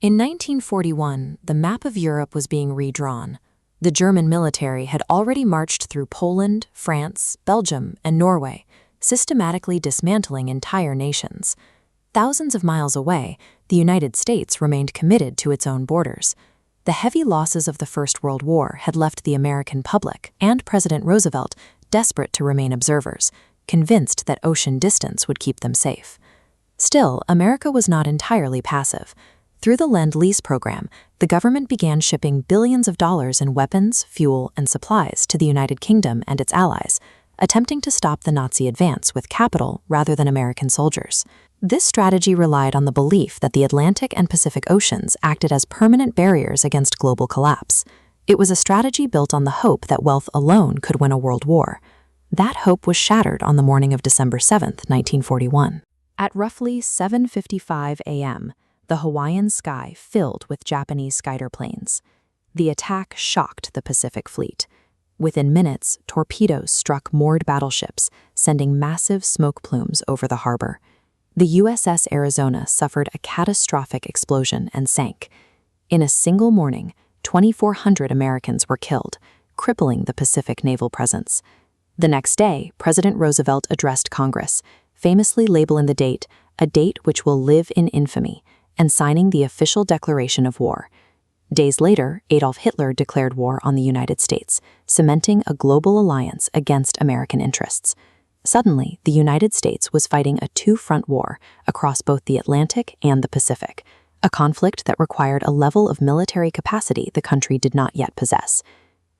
In 1941, the map of Europe was being redrawn. The German military had already marched through Poland, France, Belgium, and Norway, systematically dismantling entire nations. Thousands of miles away, the United States remained committed to its own borders. The heavy losses of the First World War had left the American public and President Roosevelt desperate to remain observers, convinced that ocean distance would keep them safe. Still, America was not entirely passive. Through the Lend-Lease program, the government began shipping billions of dollars in weapons, fuel, and supplies to the United Kingdom and its allies, attempting to stop the Nazi advance with capital rather than American soldiers. This strategy relied on the belief that the Atlantic and Pacific Oceans acted as permanent barriers against global collapse. It was a strategy built on the hope that wealth alone could win a world war. That hope was shattered on the morning of December 7, 1941. At roughly 7:55 a.m., the Hawaiian sky filled with Japanese Skyder planes. The attack shocked the Pacific Fleet. Within minutes, torpedoes struck moored battleships, sending massive smoke plumes over the harbor. The USS Arizona suffered a catastrophic explosion and sank. In a single morning, 2,400 Americans were killed, crippling the Pacific naval presence. The next day, President Roosevelt addressed Congress, famously labeling the date, "a date which will live in infamy," and signing the official declaration of war. Days later, Adolf Hitler declared war on the United States, cementing a global alliance against American interests. Suddenly, the United States was fighting a two-front war across both the Atlantic and the Pacific, a conflict that required a level of military capacity the country did not yet possess.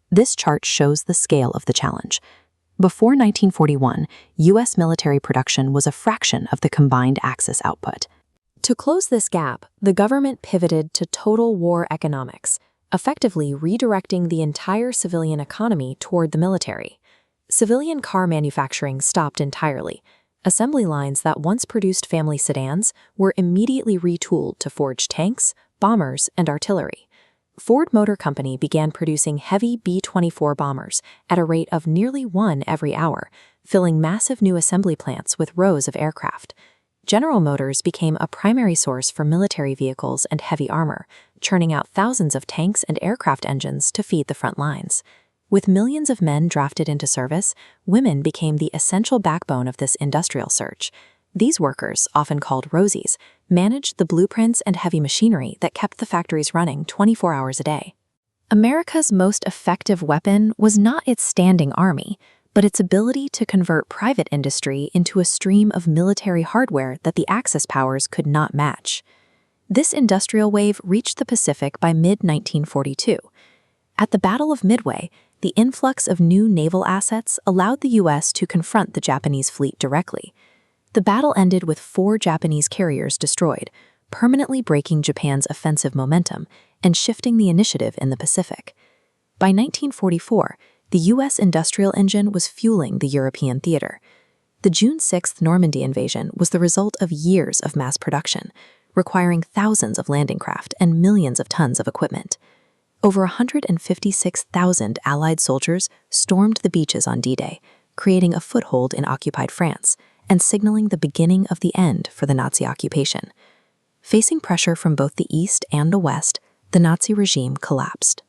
This chart shows the scale of the challenge. Before 1941, U.S. military production was a fraction of the combined Axis output. To close this gap, the government pivoted to total war economics, effectively redirecting the entire civilian economy toward the military. Civilian car manufacturing stopped entirely. Assembly lines that once produced family sedans were immediately retooled to forge tanks, bombers, and artillery. Ford Motor Company began producing heavy B-24 bombers at a rate of nearly one every hour, filling massive new assembly plants with rows of aircraft. General Motors became a primary source for military vehicles and heavy armor, churning out thousands of tanks and aircraft engines to feed the front lines. With millions of men drafted into service, women became the essential backbone of this industrial surge. These workers, often called Rosies, managed the blueprints and heavy machinery that kept the factories running 24 hours a day. America's most effective weapon was not its standing army, but its ability to convert private industry into a stream of military hardware that the Axis powers could not match. This industrial wave reached the Pacific by mid-1942. At the Battle of Midway, the influx of new naval assets allowed the U.S. to confront the Japanese fleet directly. The battle ended with 4 Japanese carriers destroyed, permanently breaking Japan's offensive momentum and shifting the initiative in the Pacific. By 1944, the U.S. industrial engine was fueling the European theater. The June 6th Normandy invasion was the result of years of mass production, requiring thousands of landing craft and millions of tons of equipment. Over 156,000 Allied soldiers stormed the beaches on D-Day, creating a foothold in occupied France and signaling the beginning of the end for the Nazi occupation. Facing pressure from both the East and the West, the Nazi regime collapsed.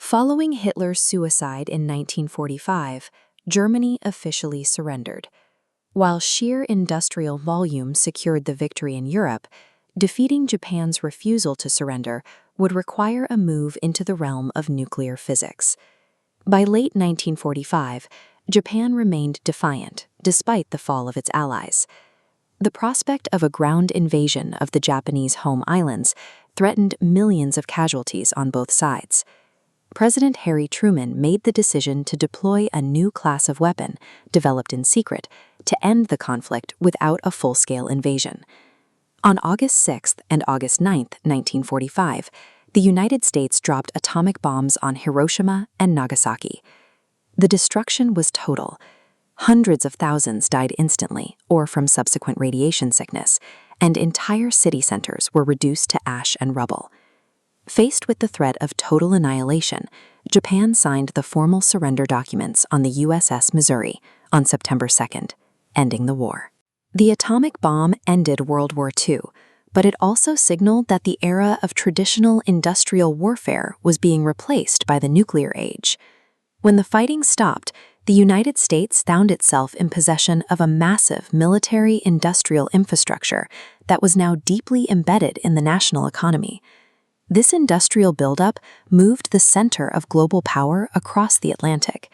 Following Hitler's suicide in 1945, Germany officially surrendered. While sheer industrial volume secured the victory in Europe, defeating Japan's refusal to surrender would require a move into the realm of nuclear physics. By late 1945, Japan remained defiant, despite the fall of its allies. The prospect of a ground invasion of the Japanese home islands threatened millions of casualties on both sides. President Harry Truman made the decision to deploy a new class of weapon, developed in secret, to end the conflict without a full-scale invasion. On August 6 and August 9, 1945, the United States dropped atomic bombs on Hiroshima and Nagasaki. The destruction was total. Hundreds of thousands died instantly or from subsequent radiation sickness, and entire city centers were reduced to ash and rubble. Faced with the threat of total annihilation, Japan signed the formal surrender documents on the USS Missouri on September 2nd, ending the war. The atomic bomb ended World War II, but it also signaled that the era of traditional industrial warfare was being replaced by the nuclear age. When the fighting stopped, the United States found itself in possession of a massive military-industrial infrastructure that was now deeply embedded in the national economy. This industrial buildup moved the center of global power across the Atlantic.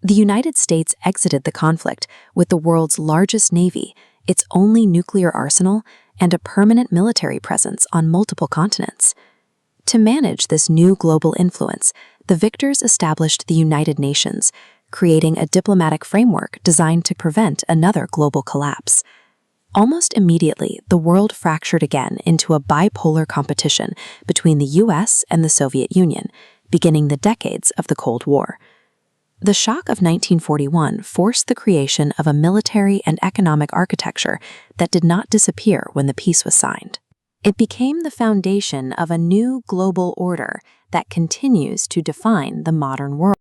The United States exited the conflict with the world's largest navy, its only nuclear arsenal, and a permanent military presence on multiple continents. To manage this new global influence, the victors established the United Nations, creating a diplomatic framework designed to prevent another global collapse. Almost immediately, the world fractured again into a bipolar competition between the US and the Soviet Union, beginning the decades of the Cold War. The shock of 1941 forced the creation of a military and economic architecture that did not disappear when the peace was signed. It became the foundation of a new global order that continues to define the modern world.